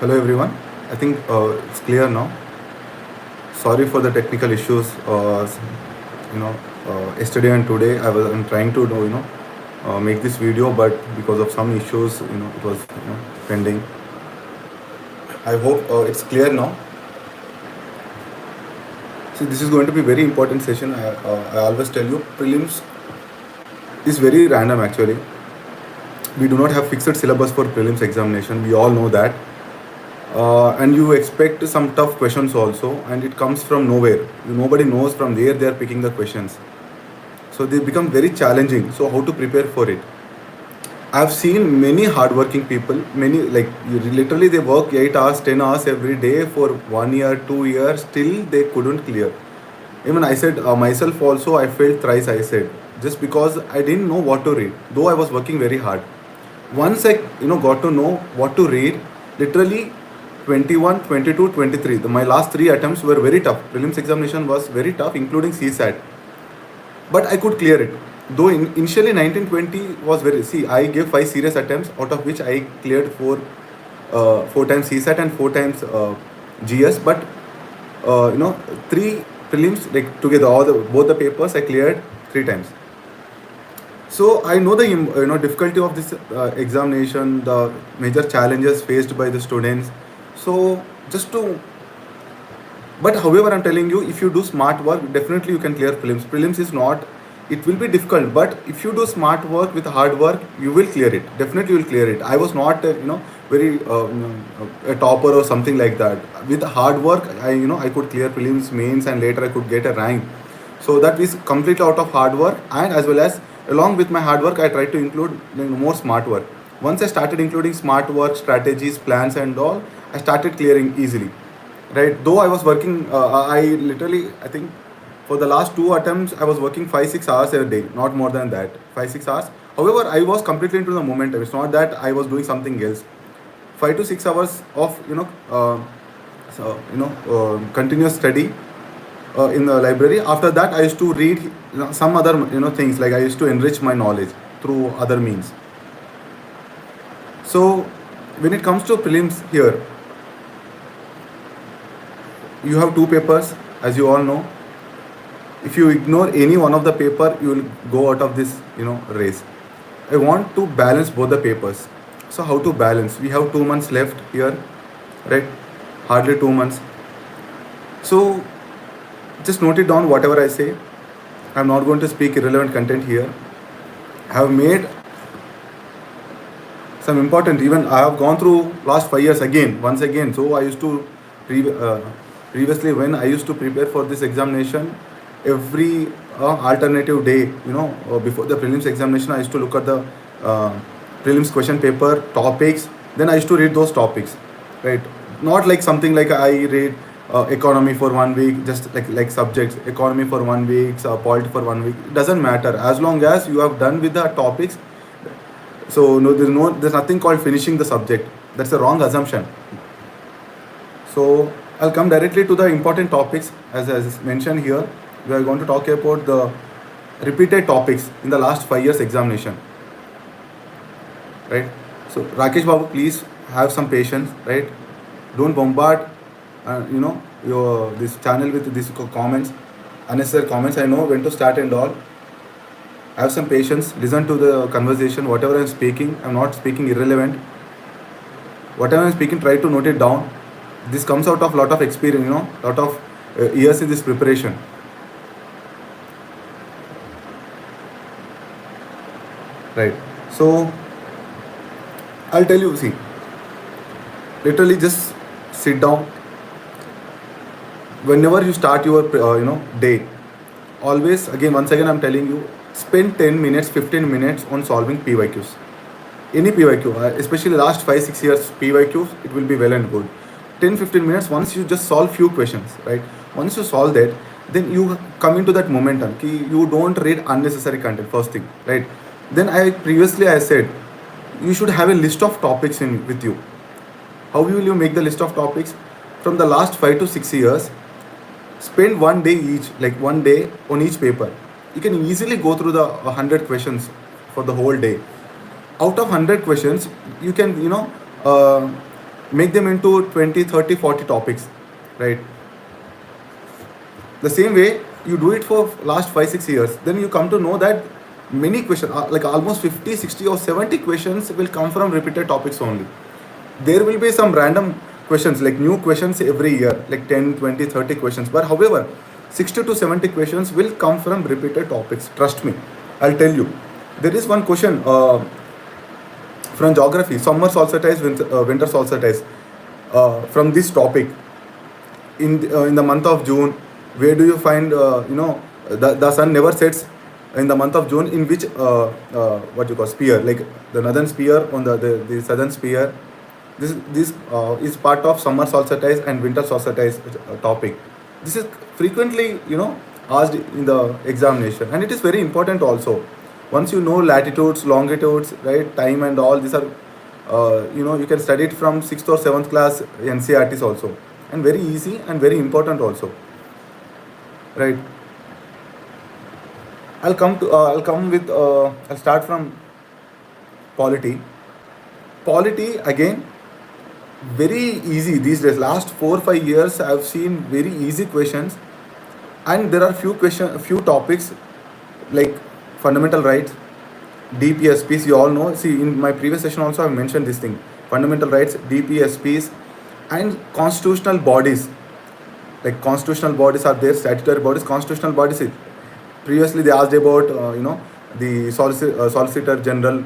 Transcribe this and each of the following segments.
Hello everyone. I think it's clear now. Sorry for the technical issues. You know, Yesterday and today I'm trying to make this video, but because of some issues, it was pending. I hope it's clear now. See, this is going to be very important session. I always tell you, prelims is very random actually. We do not have fixed syllabus for prelims examination. We all know that. And you expect some tough questions also, and it comes from nowhere. Nobody knows from where they are picking the questions, so they become very challenging. So how to prepare for it? I've seen many hardworking people, many like literally they work 8 hours, 10 hours every day for 1 year, 2 years, still they couldn't clear. Even I said myself also, I failed thrice. I said just because I didn't know what to read, though I was working very hard. Once I got to know what to read, literally 21, 22, 23. My last three attempts were very tough. Prelims examination was very tough, including CSAT. But I could clear it. Though initially 1920 was very. See, I gave 5 serious attempts, out of which I cleared four times CSAT and 4 times GS. But 3 prelims like together, both the papers I cleared 3 times. So I know the difficulty of this examination, the major challenges faced by the students. So just to, but however, I'm telling you, if you do smart work, definitely you can clear prelims. Prelims is not, it will be difficult, but if you do smart work with hard work, you will clear it. Definitely you will clear it. I was not, very a topper or something like that. With hard work, I could clear prelims, mains, and later I could get a rank. So that is completely out of hard work, and as well as along with my hard work, I tried to include more smart work. Once I started including smart work, strategies, plans, and all, I started clearing easily. Right? Though I was working, I literally, I think, for the last 2 attempts, I was working 5-6 hours a day, not more than that. 5-6 hours. However, I was completely into the momentum. It's not that I was doing something else. 5 to 6 hours of continuous study in the library. After that, I used to read some other things, like I used to enrich my knowledge through other means. So when it comes to prelims here, you have 2 papers, as you all know. If you ignore any one of the paper, you will go out of this race. I want to balance both the papers. So how to balance? We have 2 months left here, right? Hardly 2 months. So just note it down, whatever I say. I'm not going to speak irrelevant content here. I have made some important, even I have gone through last 5 years once again. So I used to previously, when I used to prepare for this examination, every alternative day, before the prelims examination, I used to look at the prelims question paper topics. Then I used to read those topics, right? Not like something like I read economy for 1 week, just like subjects, economy for 1 week, polity for 1 week. It doesn't matter as long as you have done with the topics. So there's nothing called finishing the subject. That's a wrong assumption. So I'll come directly to the important topics. As mentioned here, we are going to talk about the repeated topics in the last 5 years examination, right? So Rakesh Babu, please have some patience, right? Don't bombard your this channel with these comments, unnecessary comments. I know when to start and all. Have some patience, listen to the conversation. Whatever I'm speaking, I'm not speaking irrelevant. Whatever I'm speaking, try to note it down. This comes out of lot of experience, lot of years in this preparation. Right. So I'll tell you, see, literally just sit down. Whenever you start your day, always, once again I'm telling you, spend 10 minutes, 15 minutes on solving PYQs. Any PYQ, especially last 5-6 years PYQs, it will be well and good. 10-15 minutes, once you just solve few questions, right? Once you solve that, then you come into that momentum. You don't read unnecessary content, first thing, right? Then I said, you should have a list of topics with you. How will you make the list of topics? From the last 5 to 6 years, spend 1 day each, like 1 day on each paper. You can easily go through the 100 questions for the whole day. Out of 100 questions, you can make them into 20, 30, 40 topics, right? The same way you do it for last 5, 6 years, then you come to know that many questions, like almost 50, 60 or 70 questions will come from repeated topics only. There will be some random questions, like new questions every year, like 10, 20, 30 questions. But however, 60 to 70 questions will come from repeated topics. Trust me, I'll tell you. There is one question from geography, summer solstice, winter solstice, from this topic. In the month of June, where do you find, the sun never sets in the month of June, in which, what you call, sphere, like the northern sphere on the southern sphere. This is part of summer solstice and winter solstice topic. This is frequently, asked in the examination, and it is very important also. Once you know latitudes, longitudes, right, time and all, these are, you can study it from 6th or 7th class NCRTs also, and very easy and very important also, right? I'll start from polity. Polity again, very easy these days. Last 4 5 years I've seen very easy questions, and there are few topics like fundamental rights, DPSPs. You all know. See, in my previous session also I mentioned this thing: fundamental rights, DPSPs, and constitutional bodies. Like constitutional bodies are there, statutory bodies, constitutional bodies. Previously they asked about, the solicitor general,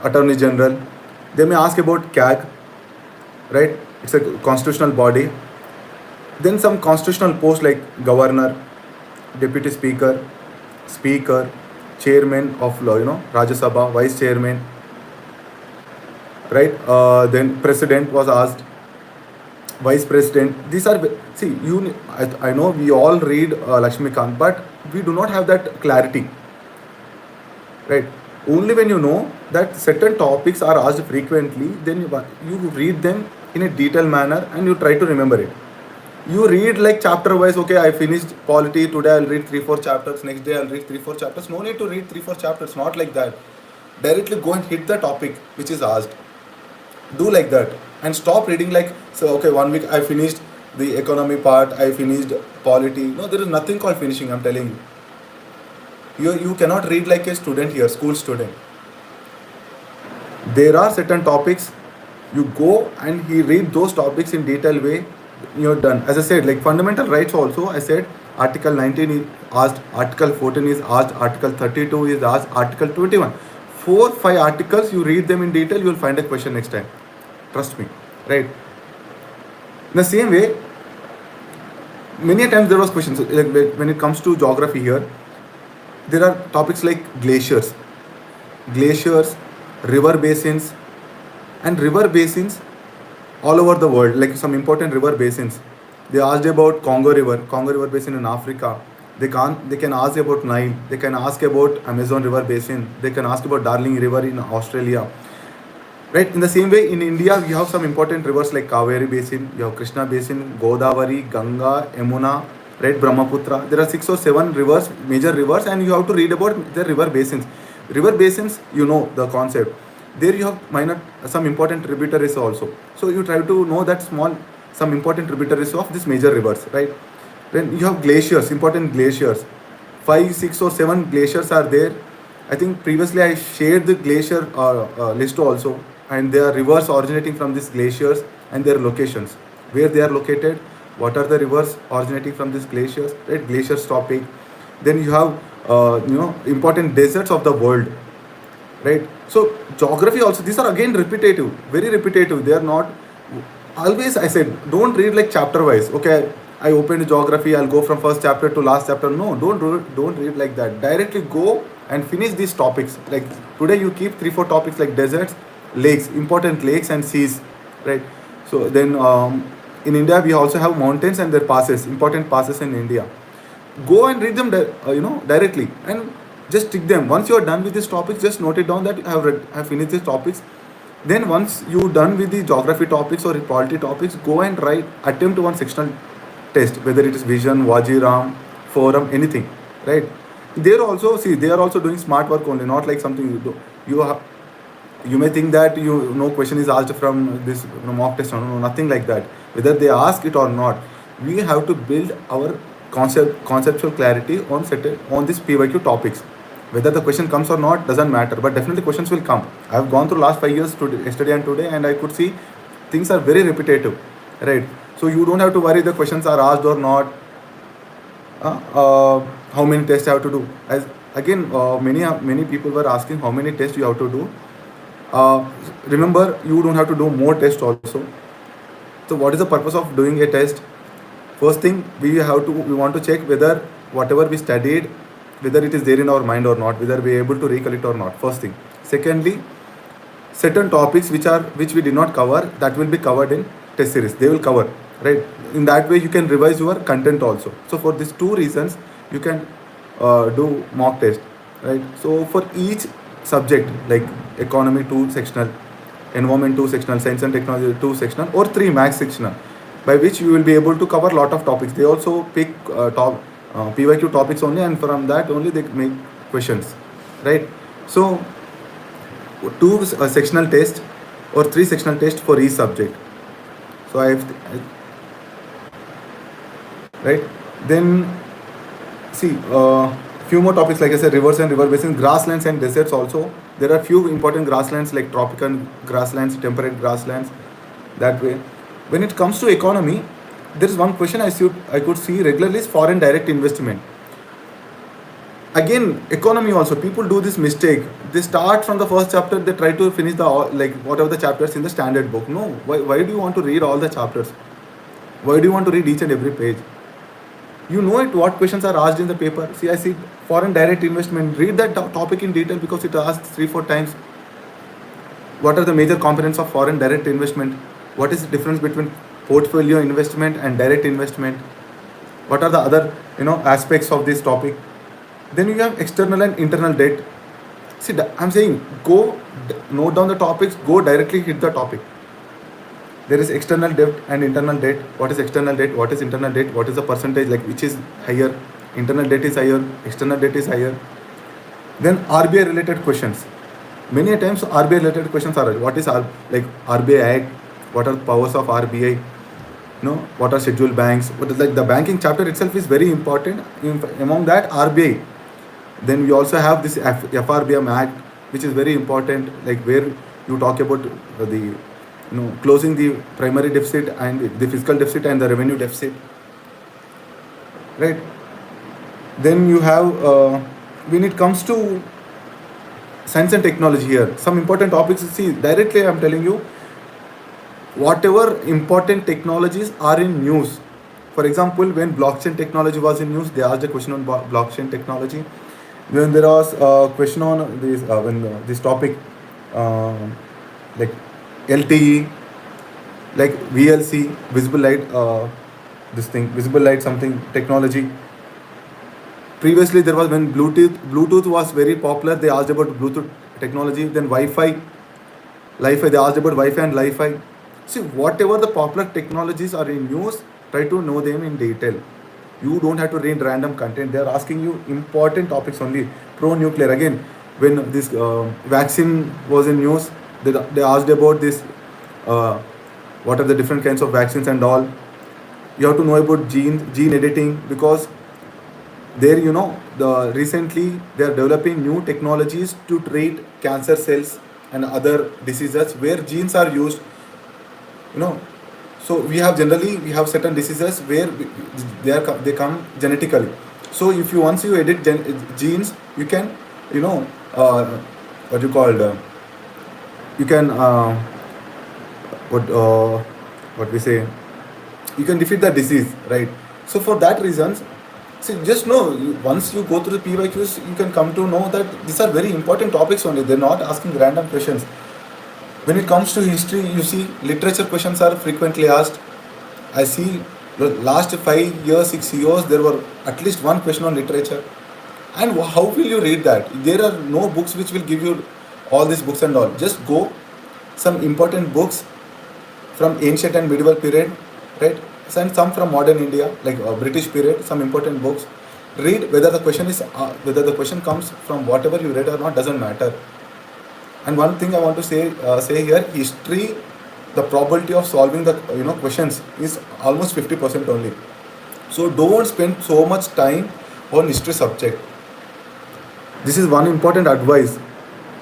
attorney general. They may ask about CAG, right? It's a constitutional body. Then some constitutional posts like governor, deputy speaker, speaker, chairman of, Rajya Sabha, vice chairman, right? Then president was asked, vice president. These are, see, I know we all read Rajinikanth, but we do not have that clarity, right? Only when you know that certain topics are asked frequently, then you read them in a detailed manner and you try to remember it. You read like chapter wise. Okay, I finished polity today, I'll read 3-4 chapters. Next day I'll read 3-4 chapters. No need to read 3-4 chapters. Not like that. Directly go and hit the topic which is asked. Do like that and stop reading like, so okay, 1 week I finished the economy part, I finished polity. No, there is nothing called finishing, I'm telling you. You cannot read like a student here, school student. There are certain topics, you go and he read those topics in detailed way, you're done. As I said, like fundamental rights also, I said article 19 is asked, article 14 is asked, article 32 is asked, article 21. 4-5 articles, you read them in detail, you will find a question next time. Trust me, right? In the same way, many times there was questions, like when it comes to geography here, there are topics like glaciers, river basins, and river basins all over the world, like some important river basins. They asked about Congo River basin in Africa. They can ask about Nile. They can ask about Amazon River basin. They can ask about Darling River in Australia. Right? In the same way, in India, we have some important rivers like Kaveri basin, you have Krishna basin, Godavari, Ganga, Yamuna, right, Brahmaputra. There are 6 or 7 rivers, major rivers, and you have to read about the river basins. River basins, you know the concept. There you have some important tributaries also. So you try to know that some important tributaries of these major rivers, right? Then you have glaciers, important glaciers. 5, 6 or 7 glaciers are there. I think previously I shared the glacier list also, and there are rivers originating from these glaciers and their locations, where they are located, what are the rivers originating from these glaciers, right? Glaciers topic. Then you have important deserts of the world, right? So geography also, these are again repetitive, very repetitive. They are not always, I said, don't read like chapter wise. Okay, I opened geography, I'll go from first chapter to last chapter. No, don't read like that. Directly go and finish these topics. Like today you keep 3-4 topics like deserts, lakes, important lakes and seas, right? So then in India we also have mountains and their passes, important passes in India. Go and read them directly and just tick them. Once you are done with these topics, just note it down that I have finished these topics. Then once you're done with the geography topics or polity topics, go and attempt one sectional test, whether it is vision, Vajiram, forum, anything, right? They are also doing smart work only, not like something you do. You may think that question is asked from this mock test. No, nothing like that. Whether they ask it or not, we have to build our conceptual clarity on this PYQ topics. Whether the question comes or not doesn't matter, but definitely questions will come. I have gone through last 5 years yesterday and today, and I could see things are very repetitive, right? So you don't have to worry the questions are asked or not. How many tests you have to do? As again, many people were asking how many tests you have to do. Remember, you don't have to do more tests also. So what is the purpose of doing a test? First thing, we want to check whether whatever we studied, whether it is there in our mind or not, whether we are able to recollect or not. First thing. Secondly, certain topics which we did not cover, that will be covered in test series. They will cover, right? In that way, you can revise your content also. So for these two reasons, you can do mock test, right? So for each subject, like economy 2 sectional, environment 2 sectional, science and technology 2 sectional, or 3 max sectional, by which you will be able to cover a lot of topics. They also pick PYQ topics only, and from that only they make questions, right? So 2 sectional test or 3 sectional test for each subject. So right, then see few more topics, like I said, rivers and river basins, grasslands and deserts also. There are few important grasslands like tropical grasslands, temperate grasslands, that way. When it comes to economy, there is one question I could see regularly is foreign direct investment. Again, economy also, people do this mistake. They start from the first chapter, they try to finish whatever the chapters in the standard book. No, why do you want to read all the chapters? Why do you want to read each and every page? You know it, what questions are asked in the paper. See, I see foreign direct investment. Read that topic in detail, because it asks 3-4 times. What are the major components of foreign direct investment? What is the difference between portfolio investment and direct investment? What are the other aspects of this topic? Then you have external and internal debt. See, I'm saying go note down the topics, go directly hit the topic. There is external debt and internal debt. What is external debt? What is internal debt? What is the percentage, like which is higher? Internal debt is higher, external debt is higher. Then RBI related questions. Many times RBI related questions are, what is RBI Act? What are the powers of RBI? What are scheduled banks? But like the banking chapter itself is very important. Among that, RBI. Then we also have this FRBM Act, which is very important, like where you talk about the closing the primary deficit and the fiscal deficit and the revenue deficit, right? Then you have when it comes to science and technology, here some important topics. See, directly I'm telling you, whatever important technologies are in news. For example, when blockchain technology was in news, they asked a question on blockchain technology. Then there was a question on this this topic, like LTE, like VLC, visible light, visible light something technology. Previously, there was, when Bluetooth was very popular, they asked about Bluetooth technology. Then Wi-Fi, Li-Fi, they asked about Wi-Fi and Li-Fi. See, whatever the popular technologies are in news, try to know them in detail. You don't have to read random content. They are asking you important topics only. Pro-nuclear, again, when this vaccine was in news, they asked about this, what are the different kinds of vaccines and all. You have to know about gene editing, because there, recently they are developing new technologies to treat cancer cells and other diseases where genes are used. So we have certain diseases where they come genetically. So if once you edit genes, you can what you called you can what we say, you can defeat the disease, right? So for that reasons, see, just know, once you go through the PYQs, you can come to know that these are very important topics only. They're not asking random questions. When it comes to history, you see literature questions are frequently asked. I see the last 5 years, 6 years, there were at least one question on literature. And how will you read that? There are no books which will give you all these books and all. Just go some important books from ancient and medieval period, right? And some from modern India, like British period, some important books. Read. Whether the question comes from whatever you read or not doesn't matter. And one thing I want to say here, history, the probability of solving the questions is almost 50% only. So don't spend so much time on history subject. This is one important advice.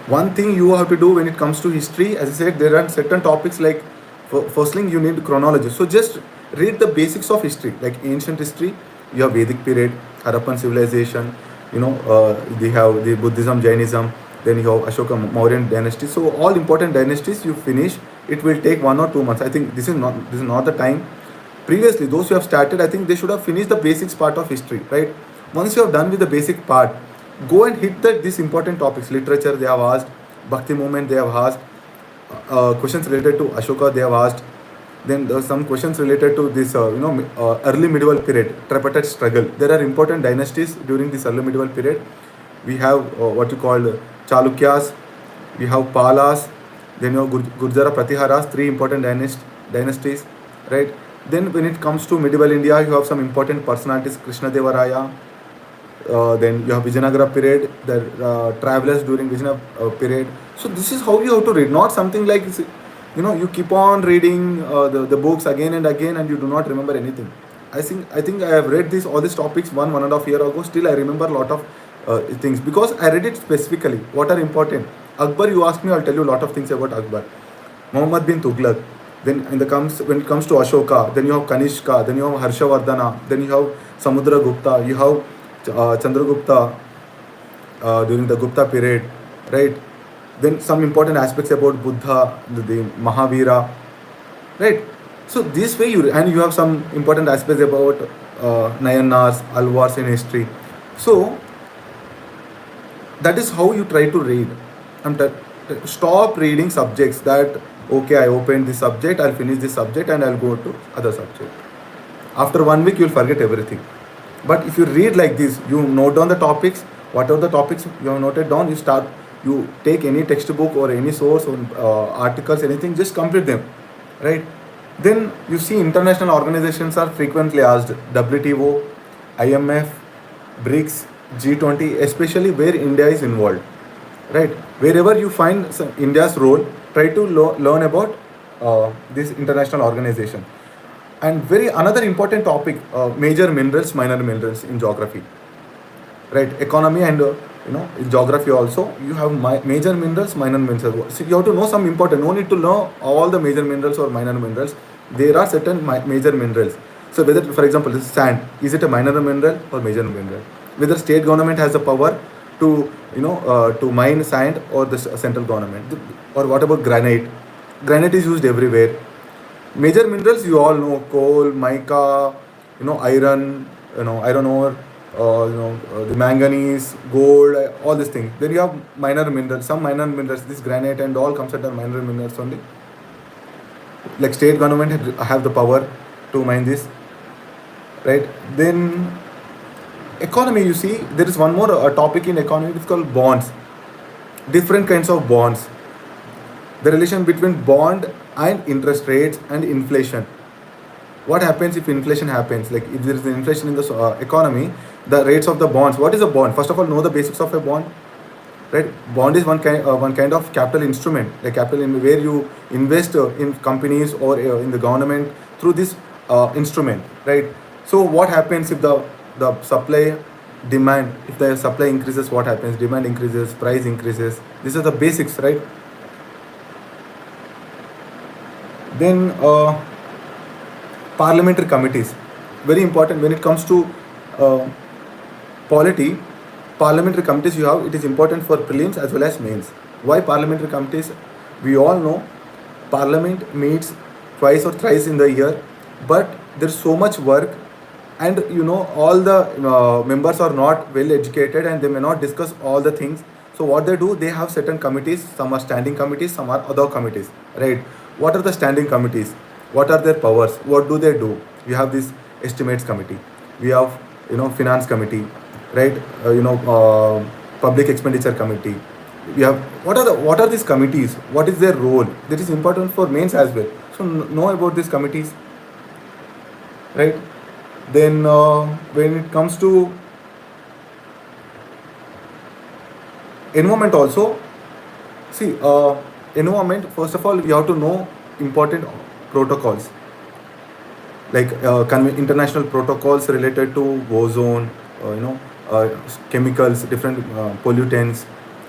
One thing you have to do when it comes to history, as I said, there are certain topics like, first thing you need chronology. So just read the basics of history, like ancient history. You have Vedic period, Harappan civilization. They have the Buddhism, Jainism. Then you have Ashoka Mauryan dynasty. So all important dynasties you finish. It will take 1 or 2 months. I think this is not the time. Previously, those who have started, I think they should have finished the basics part of history, right? Once you have done with the basic part, go and hit these important topics. Literature they have asked, Bhakti movement they have asked, questions related to Ashoka they have asked. Then there are some questions related to this early medieval period, tripartite struggle. There are important dynasties during this early medieval period. We have what you call Chalukyas, we have Palas, then you have Gurjara Pratiharas, three important dynasties, right? Then when it comes to medieval India, you have some important personalities, Krishna Devaraya. Then you have Vijayanagara period, the travelers during Vijayanagara period. So this is how you have to read, not something like you keep on reading the books again and again and you do not remember anything. I think I have read all these topics 1.5 year ago. Still I remember a lot of things because I read it specifically. What are important? Akbar, you ask me, I'll tell you a lot of things about Akbar. Muhammad bin Tughlaq. Then when it comes to Ashoka, then you have Kanishka, then you have Harshavardhana, then you have Samudra Gupta, you have Chandragupta during the Gupta period, right? Then some important aspects about Buddha, the Mahavira, right? So this way you have some important aspects about Nayanars, Alwars in history. So that is how you try to read. Stop reading subjects that, okay, I opened this subject, I'll finish this subject and I'll go to other subject. After 1 week, you'll forget everything. But if you read like this, you note down the topics, whatever the topics you have noted down, you take any textbook or any source or articles, anything, just complete them, right? Then you see international organizations are frequently asked, WTO, IMF, BRICS, G20, especially where India is involved, right? Wherever you find India's role, try to learn about this international organization. And another important topic, major minerals, minor minerals in geography, right? Economy and in geography also you have major minerals, minor minerals. So you have to know some important. No need to know all the major minerals or minor minerals. There are certain major minerals. So whether, for example, this sand, is it a minor mineral or major mineral? Whether state government has the power to to mine sand or the central government, or what about granite? Granite is used everywhere. Major minerals you all know: coal, mica, iron, iron ore, the manganese, gold, all these things. Then you have minor minerals. Some minor minerals, this granite and all comes under minor minerals only. Like state government have the power to mine this, right? Then economy, you see, there is one more topic in economy. It's called bonds. Different kinds of bonds. The relation between bond and interest rates and inflation. What happens if inflation happens? Like if there is an inflation in the economy, the rates of the bonds. What is a bond? First of all, know the basics of a bond, right? Bond is one kind of capital instrument, like capital where you invest in companies or in the government through this instrument, right? So what happens if the supply demand, if the supply increases, what happens? Demand increases, price increases. These are the basics, right? Then parliamentary committees, very important when it comes to polity. Parliamentary committees you have, it is important for prelims as well as mains. Why parliamentary committees? We all know parliament meets twice or thrice in the year, but there's so much work, and all the members are not well educated and they may not discuss all the things. So what they do, they have certain committees. Some are standing committees, some are other committees, right? What are the standing committees? What are their powers? What do they do? We have this estimates committee, we have finance committee, right? Public expenditure committee. We have, what are these committees? What is their role? That is important for mains as well. So know about these committees, right? Then when it comes to environment also, See, environment, first of all, you have to know important protocols, like international protocols related to ozone, uh, chemicals, different pollutants,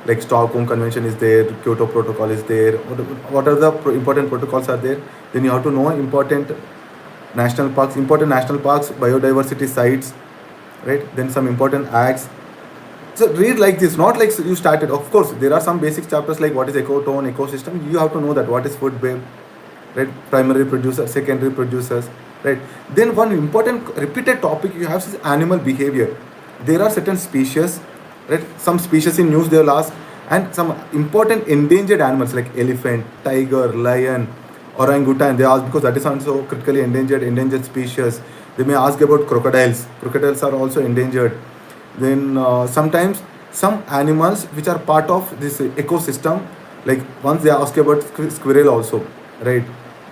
like Stockholm Convention is there, Kyoto Protocol is there. What are the important protocols are there? Then you have to know important national parks, biodiversity sites, right? Then some important acts. So read like this, not like you started. Of course, there are some basic chapters like what is ecotone, ecosystem. You have to know that what is food web, right? Primary producers, secondary producers, right? Then one important repeated topic you have is animal behavior. There are certain species, right? Some species in news they will ask, and some important endangered animals like elephant, tiger, lion, orangutan. They ask because that is also critically endangered species. They may ask about crocodiles. Crocodiles are also endangered. Then sometimes some animals which are part of this ecosystem, like once they ask about squirrel also, right?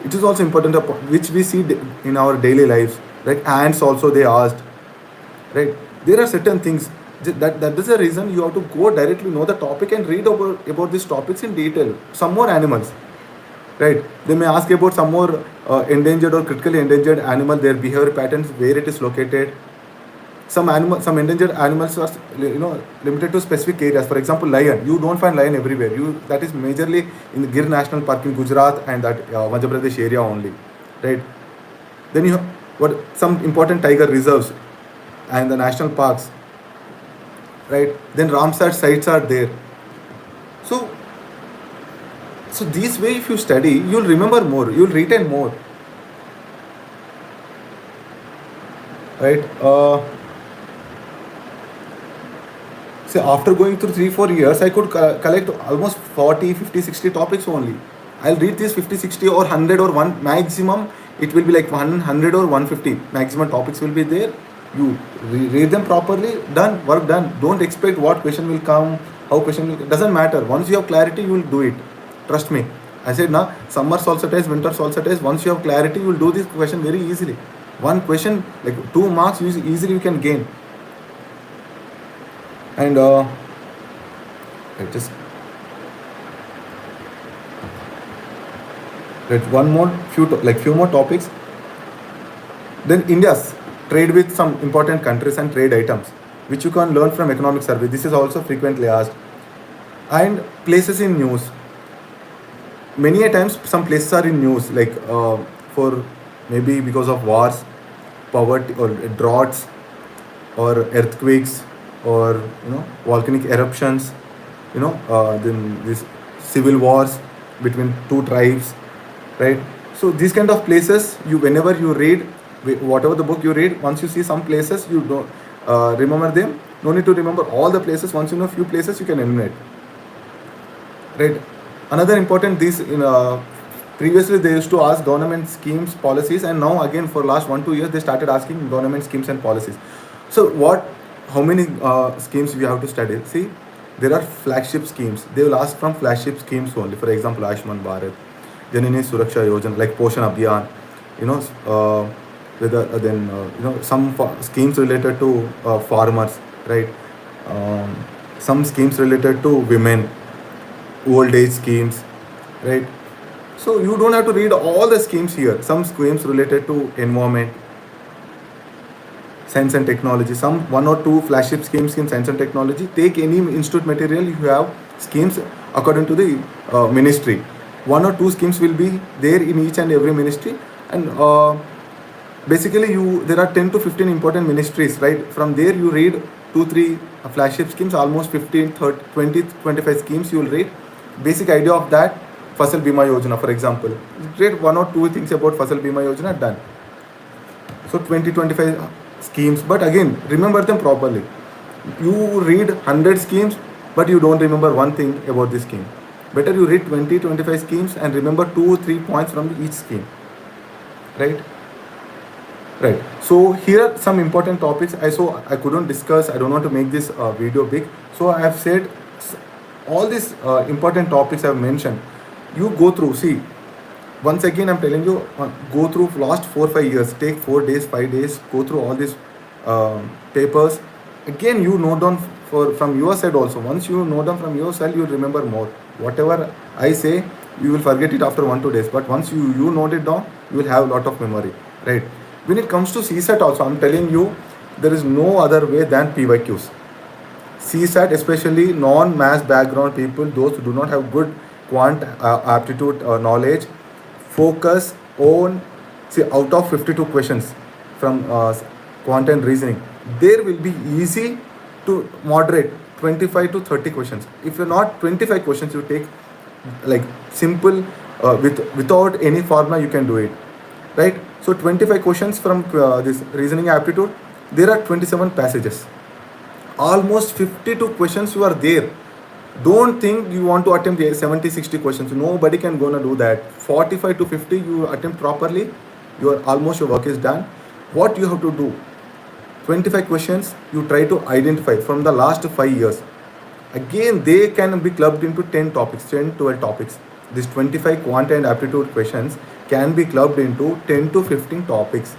It is also important which we see in our daily lives, like ants also they asked, right? There are certain things that is the reason you have to go directly know the topic and read about these topics in detail. Some more animals, right? They may ask about some more endangered or critically endangered animal, their behavior patterns, where it is located. Some endangered animals are limited to specific areas. For example, lion. You don't find lion everywhere. That is majorly in the Gir National Park in Gujarat and that Madhya Pradesh area only, right? Then you have what some important tiger reserves and the national parks, right? Then Ramsar sites are there. So this way, if you study, you'll remember more. You'll retain more, right? So after going through 3-4 years, I could collect almost 40, 50, 60 topics only. I'll read these 50, 60 or 100 or one maximum. It will be like 100 or 150 maximum topics will be there. You read them properly, done, work done. Don't expect what question will come, how question will. It doesn't matter. Once you have clarity, you will do it. Trust me. I said na, summer also test, winter also test. Once you have clarity, you will do this question very easily. One question like 2 marks, easily you can gain. And I just read few more topics. Then India's trade with some important countries and trade items, which you can learn from economic survey. This is also frequently asked. And places in news. Many a times some places are in news, like for maybe because of wars, poverty or droughts, or earthquakes, or volcanic eruptions, then these civil wars between two tribes, right? So these kind of places, whenever you read whatever the book you read, once you see some places, you don't remember them. No need to remember all the places. Once you know few places, you can enumerate, right? Another important previously they used to ask government schemes, policies, and now again for last 1-2 years they started asking government schemes and policies. So how many schemes we have to study? See, there are flagship schemes. They will ask from flagship schemes only. For example, Ayushman Bharat, Janani Suraksha Yojana, like Poshan Abhiyan, some schemes related to farmers, right? Some schemes related to women, old age schemes, right? So you don't have to read all the schemes here. Some schemes related to environment, science and technology, some 1 or 2 flagship schemes in science and technology. Take any institute material, you have schemes according to the ministry. 1 or 2 schemes will be there in each and every ministry, and basically there are 10 to 15 important ministries, right? From there you read 2-3 flagship schemes, almost 15, 30, 20, 25 schemes you will read. Basic idea of that, Fasal Bima Yojana, for example. Read 1 or 2 things about Fasal Bima Yojana, done. So 20-25 schemes, but again remember them properly. You read 100 schemes, but you don't remember one thing about this scheme. Better you read 20-25 schemes and remember 2-3 points from each scheme, right? So here are some important topics. I couldn't discuss. I don't want to make this video big, so I have said all these important topics I have mentioned. You go through. See, once again I'm telling you, go through last 4-5 years. Take 4 days, 5 days. Go through all these papers. Again, you note down from your side also. Once you note down from your side, you'll remember more. Whatever I say, you will forget it after 1-2 days. But once you note it down, you will have a lot of memory, right? When it comes to CSAT also, I'm telling you, there is no other way than PYQs. CSAT, especially non-maths background people, those who do not have good quant aptitude knowledge, focus on, see, out of 52 questions from quant and reasoning, there will be easy to moderate 25 to 30 questions. If you're not 25 questions, you take like simple without any formula, you can do it, right? So 25 questions from this reasoning aptitude, there are 27 passages, almost 52 questions you are there. Don't think you want to attempt 70-60 questions. Nobody can gonna do that. 45 to 50 you attempt properly, your work is done. What you have to do, 25 questions you try to identify from the last 5 years. Again, they can be clubbed into 10 topics, 10-12 topics. These 25 quant and aptitude questions can be clubbed into 10 to 15 topics.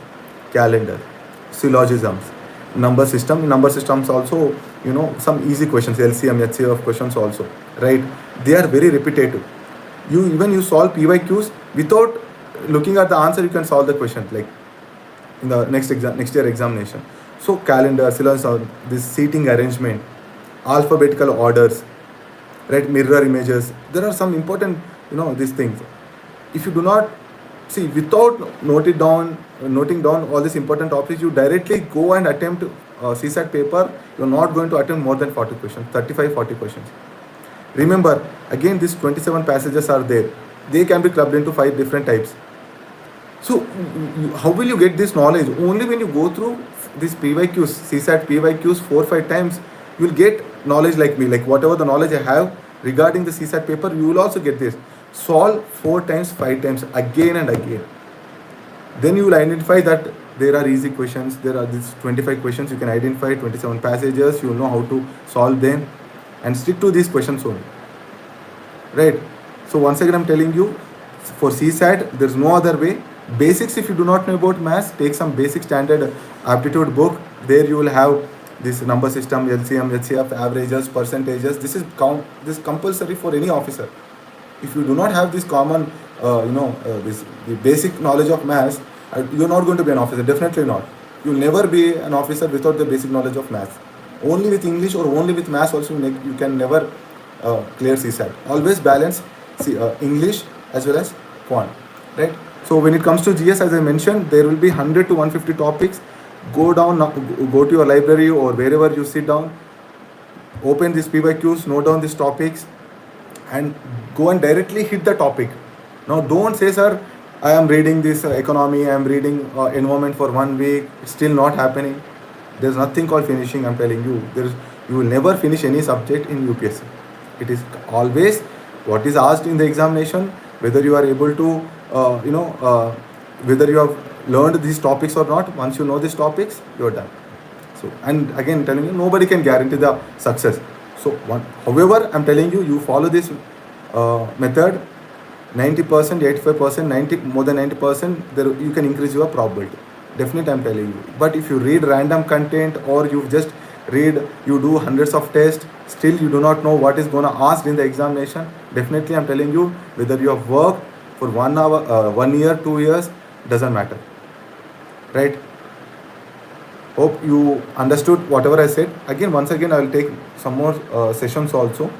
Calendar, syllogisms, number systems also, some easy questions, LCM, HCF questions also, right? They are very repetitive. You solve PYQs without looking at the answer, you can solve the question like in the next year examination. So calendar, syllogism, this seating arrangement, alphabetical orders, right? Mirror images, there are some important, these things. If you do not see, without noting down all these important topics, you directly go and attempt CSAT paper, you're not going to attempt more than 40 questions, 35-40 questions. Remember, again, these 27 passages are there. They can be clubbed into 5 different types. So how will you get this knowledge? Only when you go through these PYQs, CSAT PYQs 4-5 times, you will get knowledge like me, like whatever the knowledge I have regarding the CSAT paper, you will also get this. Solve 4 times, 5 times, again and again. Then you will identify that there are easy questions. There are these 25 questions. You can identify 27 passages. You will know how to solve them and stick to these questions only. Right? So once again, I'm telling you, for CSAT, there's no other way. Basics, if you do not know about maths, take some basic standard aptitude book. There you will have this number system, LCM, HCF, averages, percentages. This is compulsory for any officer. If you do not have this common, the basic knowledge of maths, you're not going to be an officer. Definitely not. You'll never be an officer without the basic knowledge of maths. Only with English or only with maths also you can never clear CSAT. Always balance English as well as quant, right? So when it comes to GS, as I mentioned, there will be 100 to 150 topics. Go to your library or wherever you sit down, open these PYQs, note down these topics, and go and directly hit the topic. Now don't say, sir, I am reading this economy, I am reading environment for 1 week, it's still not happening. There's nothing called finishing, I'm telling you. You will never finish any subject in UPSC. It is always what is asked in the examination, whether you are able to, whether you have learned these topics or not. Once you know these topics, you're done. So, and again telling you, nobody can guarantee the success. So, however, I'm telling you, you follow this method, 90%, 85%, 90, more than 90%, there you can increase your probability. Definitely, I'm telling you. But if you read random content or you just you do hundreds of tests, still you do not know what is going to ask in the examination, definitely I'm telling you, whether you have worked for 1 hour, 1 year, 2 years, doesn't matter, right? Hope you understood whatever I said. Once again, I will take some more sessions also.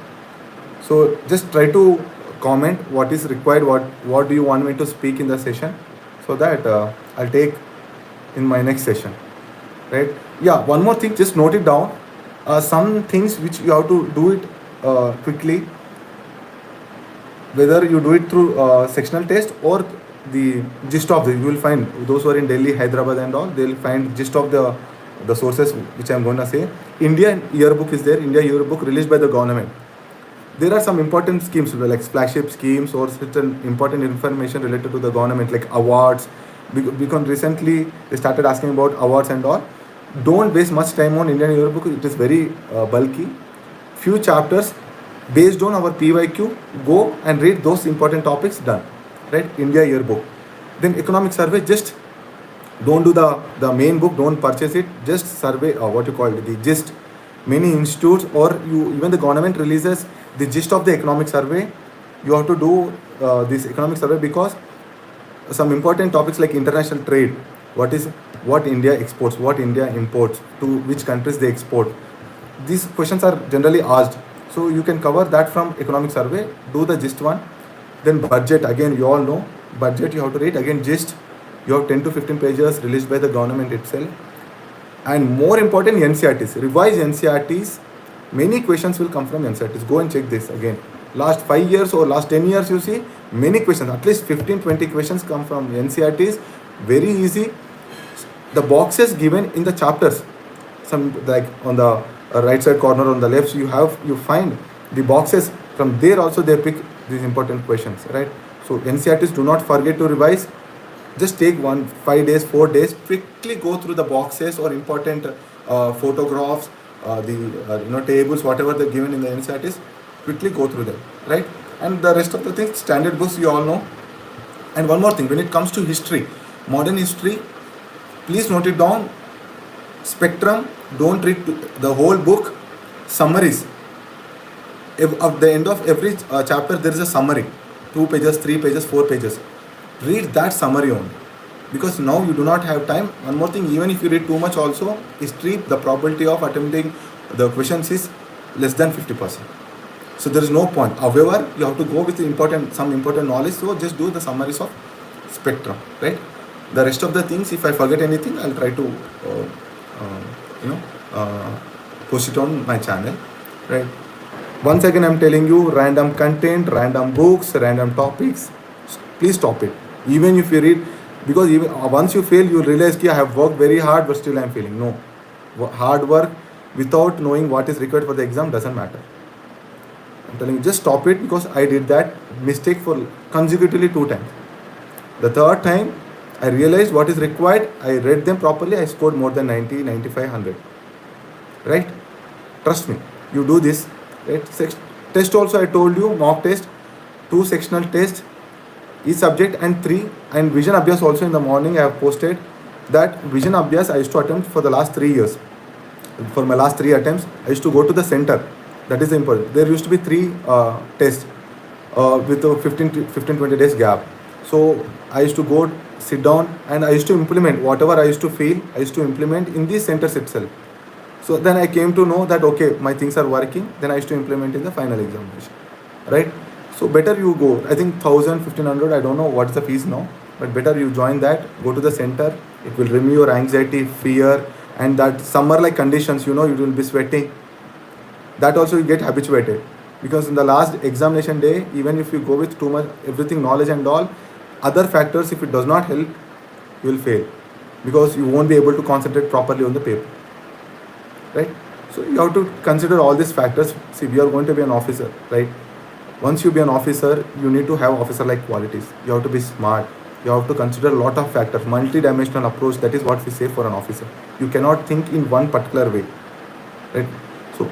So just try to comment what is required, what do you want me to speak in the session, so that I'll take in my next session, right? Yeah, one more thing, just note it down. Some things which you have to do it quickly, whether you do it through sectional test or the gist of you will find those who are in Delhi, Hyderabad and all, they will find gist of the sources which I am going to say. India yearbook is there, India yearbook released by the government. There are some important schemes like flagship schemes or certain important information related to the government, like awards, because recently they started asking about awards and all. Don't waste much time on Indian yearbook, it is very bulky. Few chapters based on our PYQ, go and read those important topics, done, right? India yearbook. Then economic survey, just don't do the main book, don't purchase it, just survey, what you call it, the gist. Many institutes or even the government releases the gist of the economic survey. You have to do this economic survey because some important topics like international trade, what India exports, what India imports, to which countries they export. These questions are generally asked. So you can cover that from economic survey, do the gist one. Then budget, again you all know, budget you have to read, again gist, you have 10 to 15 pages released by the government itself. And more important, NCRTs, revise NCRTs. Many questions will come from NCRTs. Go and check this again. Last 5 years or last 10 years, you see many questions, at least 15-20 questions come from NCRTs. Very easy. The boxes given in the chapters, some like on the right side corner on the left, you find the boxes. From there also they pick these important questions, right? So NCRTs, do not forget to revise. Just take 5 days, 4 days, quickly go through the boxes or important photographs, the tables, whatever they're given in the NCRTs. Quickly go through them, right? And the rest of the things, standard books, you all know. And one more thing, when it comes to history, modern history, please note it down. Spectrum, don't read the whole book. Summaries. At the end of every chapter, there is a summary. 2 pages, 3 pages, 4 pages. Read that summary only. Because now you do not have time. One more thing, even if you read too much also, history, the probability of attempting the questions is less than 50%. So there is no point. However, you have to go with some important knowledge. So just do the summaries of spectrum, right? The rest of the things, if I forget anything, I'll try to post it on my channel, right? Once again, I'm telling you, random content, random books, random topics, please stop it. Even if you read, because even once you fail, you realize that I have worked very hard, but still I'm failing. No, hard work without knowing what is required for the exam doesn't matter. I'm telling you, just stop it, because I did that mistake for consecutively 2 times. The third time, I realized what is required. I read them properly. I scored more than 90, 95, 100. Right? Trust me. You do this. Right? Test also, I told you, mock test, 2 sectional tests, each subject, and 3. And Vision Abhyas also in the morning I have posted that Vision Abhyas I used to attempt for the last 3 years. For my last 3 attempts, I used to go to the center. That is important. There used to be 3 tests with a 15-20 days gap. So I used to go, sit down, and I used to implement whatever I used to feel. I used to implement in these centers itself. So then I came to know that okay, my things are working. Then I used to implement in the final examination, right? So better you go. I think 1,000, 1,500. I don't know what's the fees now, but better you join that. Go to the center. It will remove your anxiety, fear, and that summer-like conditions. You will be sweating. That also you get habituated, because in the last examination day, even if you go with too much everything knowledge and all, other factors, if it does not help, you will fail, because you won't be able to concentrate properly on the paper, right? So you have to consider all these factors. See, we are going to be an officer, right? Once you be an officer, you need to have officer-like qualities. You have to be smart. You have to consider a lot of factors, multi-dimensional approach. That is what we say for an officer. You cannot think in one particular way, right? So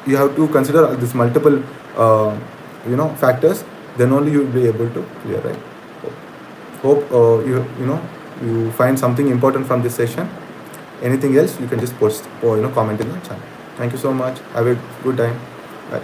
you have to consider this multiple, factors. Then only you will be able to clear, right? Hope you find something important from this session. Anything else, you can just post or comment in the channel. Thank you so much. Have a good time. Bye.